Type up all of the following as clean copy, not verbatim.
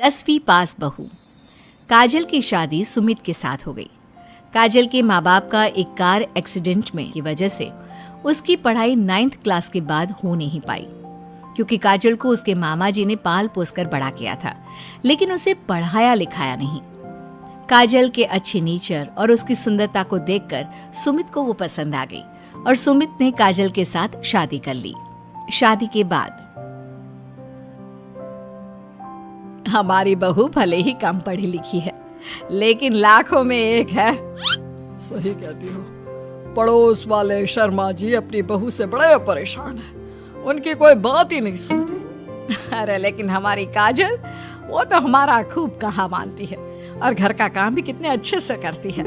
10वीं पास बहू। काजल की शादी सुमित के साथ हो गई। काजल के माँ बाप का एक कार एक्सीडेंट में की वजह से उसकी पढ़ाई 9th क्लास के बाद हो नहीं पाई, क्योंकि काजल को उसके मामा जी ने पाल पोस कर बड़ा किया था, लेकिन उसे पढ़ाया लिखाया नहीं। काजल के अच्छे नेचर और उसकी सुंदरता को देखकर सुमित को वो पसंद आ गई और सुमित ने काजल के साथ शादी कर ली। शादी के बाद हमारी बहू भले ही कम पढ़ी लिखी है, लेकिन लाखों में एक है। सही कहती हो। पड़ोस वाले शर्मा जी अपनी बहू से बड़े परेशान हैं। उनकी कोई बात ही नहीं सुनती। अरे लेकिन हमारी काजल, वो तो हमारा खूब कहा मानती है और घर का काम भी कितने अच्छे से करती है।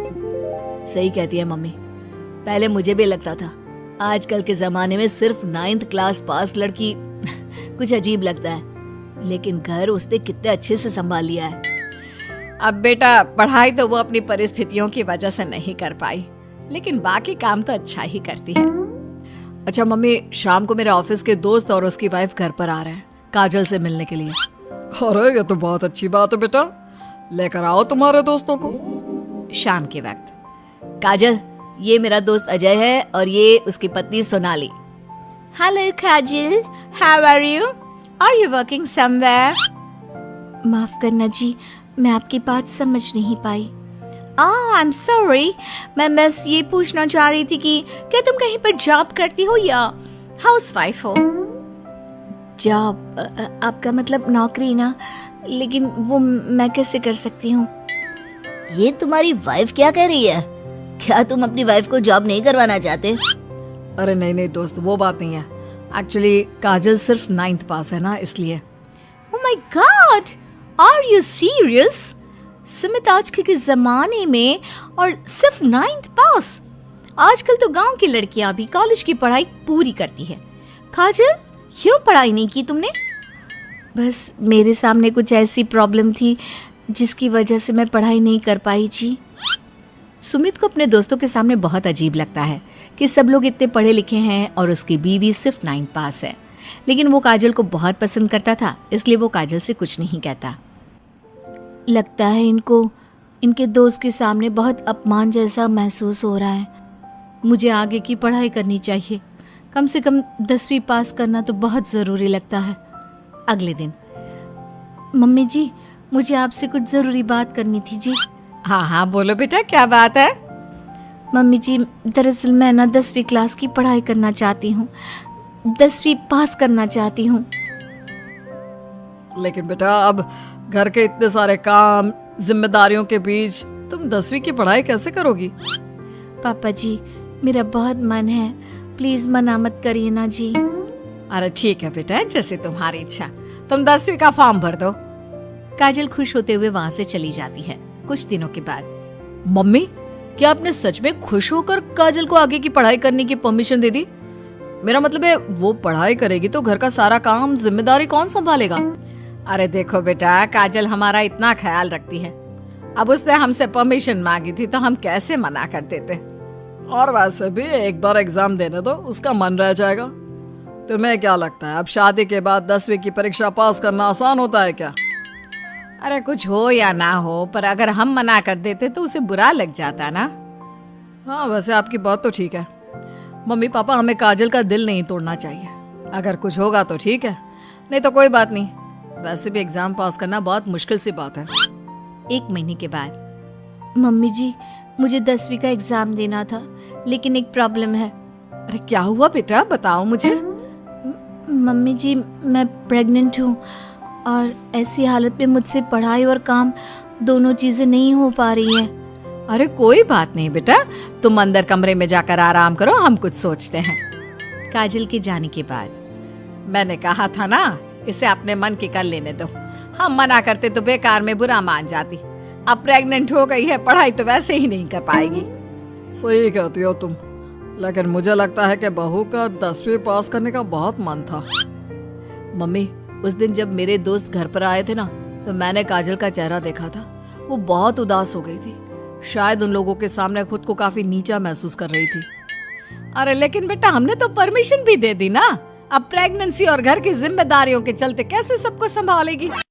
सही कहती है मम्मी। पहले मुझे भी लगता था, आजकल के जमाने में सिर्फ 9th क्लास पास लड़की कुछ अजीब लगता है, लेकिन घर उसने कितने अच्छे से संभाल लिया है। अब बेटा, पढ़ाई तो वो अपनी परिस्थितियों की वजह से नहीं कर पाई, लेकिन बाकी काम तो अच्छा ही करती है। अच्छा मम्मी, शाम को मेरे ऑफिस के दोस्त और उसकी वाइफ घर पर आ रहे हैं काजल से मिलने के लिए। अरे ये तो बहुत अच्छी बात है बेटा, लेकर आओ तुम्हारे दोस्तों को। शाम के वक्त काजल, ये मेरा दोस्त अजय है और ये उसकी पत्नी Sonali. Hello Kajal, how are you? Are you working somewhere? माफ करना जी, मैं आपकी बात समझ नहीं पाई। आई एम सॉरी, मैं बस ये पूछना चाह रही थी कि क्या तुम कहीं पर जॉब करती हो या हाउसवाइफ हो? जॉब? आपका मतलब नौकरी ना, लेकिन वो मैं कैसे कर सकती हूँ? ये तुम्हारी वाइफ क्या कह रही है? क्या तुम अपनी वाइफ को जॉब नहीं करवाना चाहते? अरे नहीं दोस्त, वो बात नहीं है। एक्चुअली काजल सिर्फ 9th पास है ना, इसलिए। Oh my God! Are you serious? Sumit, आजकल के जमाने में और सिर्फ 9th पास? आजकल तो गांव की लड़कियां भी कॉलेज की पढ़ाई पूरी करती है। काजल, क्यों पढ़ाई नहीं की तुमने? बस मेरे सामने कुछ ऐसी प्रॉब्लम थी जिसकी वजह से मैं पढ़ाई नहीं कर पाई जी। सुमित को अपने दोस्तों के सामने बहुत अजीब लगता है कि सब लोग इतने पढ़े लिखे हैं और उसकी बीवी सिर्फ 9th पास है, लेकिन वो काजल को बहुत पसंद करता था, इसलिए वो काजल से कुछ नहीं कहता। लगता है इनको इनके दोस्त के सामने बहुत अपमान जैसा महसूस हो रहा है। मुझे आगे की पढ़ाई करनी चाहिए, कम से कम 10वीं पास करना तो बहुत ज़रूरी लगता है। अगले दिन, मम्मी जी, मुझे आपसे कुछ ज़रूरी बात करनी थी जी। हाँ बोलो बेटा, क्या बात है? मम्मी जी, दरअसल मैं ना 10वीं क्लास की पढ़ाई करना चाहती हूँ, 10वीं पास करना चाहती हूँ। लेकिन बेटा, अब घर के इतने सारे काम, जिम्मेदारियों के बीच तुम 10वीं की पढ़ाई कैसे करोगी? पापा जी, मेरा बहुत मन है, प्लीज मना मत करिए ना जी। अरे ठीक है बेटा, जैसे तुम्हारी इच्छा। तुम 10वीं का फॉर्म भर दो। काजल खुश होते हुए वहां से चली जाती है। कुछ दिनों के बाद, मम्मी, क्या आपने सच में खुश होकर काजल को आगे की पढ़ाई करने की परमिशन दे दी? मेरा मतलब है, वो पढ़ाई करेगी तो घर का सारा काम, जिम्मेदारी कौन संभालेगा? अरे देखो बेटा, काजल हमारा इतना ख्याल रखती है, अब उसने हमसे परमिशन मांगी थी तो हम कैसे मना कर देते। और वैसे भी एक बार एग्जाम देने दो, उसका मन रह जाएगा। तुम्हें क्या लगता है, अब शादी के बाद 10वीं की परीक्षा पास करना आसान होता है क्या? अरे कुछ हो या ना हो, पर अगर हम मना कर देते तो उसे बुरा लग जाता ना। हाँ, वैसे आपकी बात तो ठीक है। मम्मी पापा, हमें काजल का दिल नहीं तोड़ना चाहिए। अगर कुछ होगा तो ठीक है, नहीं तो कोई बात नहीं। वैसे भी एग्जाम पास करना बहुत मुश्किल सी बात है। 1 महीने के बाद, मम्मी जी, मुझे 10वीं का एग्जाम देना था, लेकिन एक प्रॉब्लम है। अरे क्या हुआ बेटा, बताओ मुझे। मम्मी जी, मैं प्रेग्नेंट हूँ और ऐसी हालत में मुझसे पढ़ाई और काम दोनों चीजें नहीं हो पा रही है। अरे कोई बात नहीं बेटा, तुम अंदर कमरे में जाकर आराम करो, हम कुछ सोचते हैं। काजल के जाने के बाद, मैंने कहा था ना, इसे अपने मन की कर लेने दो। हम मना करते तो बेकार में बुरा मान जाती। अब प्रेग्नेंट हो गई है, पढ़ाई तो वैसे ही नहीं कर पाएगी। सही कहती हो तुम, लेकिन मुझे लगता है कि बहू का 10वीं पास करने का बहुत मन था। मम्मी, उस दिन जब मेरे दोस्त घर पर आए थे ना, तो मैंने काजल का चेहरा देखा था। वो बहुत उदास हो गई थी, शायद उन लोगों के सामने खुद को काफी नीचा महसूस कर रही थी। अरे लेकिन बेटा, हमने तो परमिशन भी दे दी ना। अब प्रेगनेंसी और घर की जिम्मेदारियों के चलते कैसे सबको संभालेगी?